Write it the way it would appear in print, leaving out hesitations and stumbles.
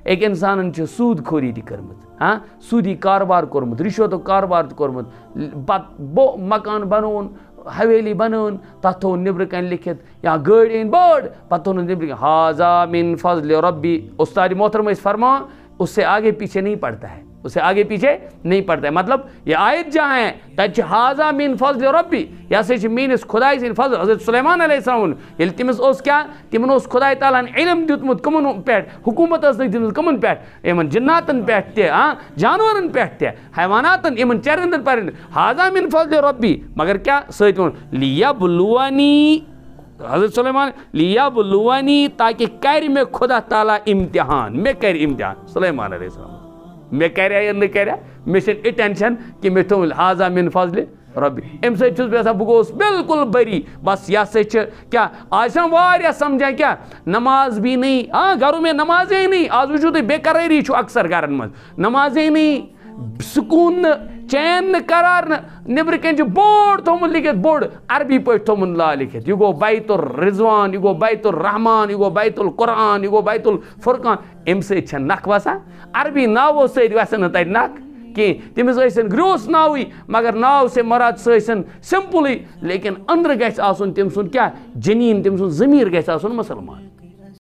एक इंसान सूद खोरी कर्मत हाँ सूदी कारबार कोर्मुत रिश्वत कारबार कोर्मुत बो मकान बनोन हवेली बनोन तथ थोन निब्र कन लिखित या गाड़ी अन बड़ पत थोन निब्र हाजा मिन फजल रब्बी उस्ताद मोहतरम फरमा उससे आगे पीछे नहीं पड़ता है उससे आगे पीछे नहीं पड़ता है मतलब ये आयत जहाँ है तच हाजा मिन फजल रब्बी या से मीनिस खुदाई सिन फजल हज़रत सुलेमान अलैहिस्सलाम ये तिमस ओस क्या तिमन ओस खुदाई तालान इल्म दितमुत कमन पेट हुकूमत ओस दितमुत कमन पेट इमन जिन्नातन पेट ते हां जानवरन पेट ते हैवानातन इमन चरिंदन पर हाजा मिन फजल रब्बी मगर क्या सहित लिया बुलवानी हज़रत सुलेमान लिया बुलवानी ताकि कर में खुदा ताला इम्तिहान में कर इम्तिहान सुलेमान अलैहिस्सलाम मे कर न कर मे टेंशन कि मे थो हाजा मिन फजल रब्बी अम सस बह गोस बिल्कुल बरी बस यह क्या आज वारिया समझान क्या नमाज भी नहीं हाँ घरों में नमाज ही नहीं आज वो तुम बेकरारी अक्सर घरन मज नमाज ही नहीं सुकून चैन करार निब्र कन बोड़ थोमुत लिखित बोड़ अरबी पे थोमुत ला लिखित यह गो बैतुल रिजवान यह गो बैतुल रहमान यह गो बैतुल कुरान यह गो बैतुल फुरकान अम सत नख वसान अरबी नावो सत वसन तक नख कि तमिस ग्रोस नावी मगर नाव से मराद सन सिंपल लेकिन अंदर गस आसन तम सुन क्या जनीन तम सुन जमीर गस आसन मुसलमान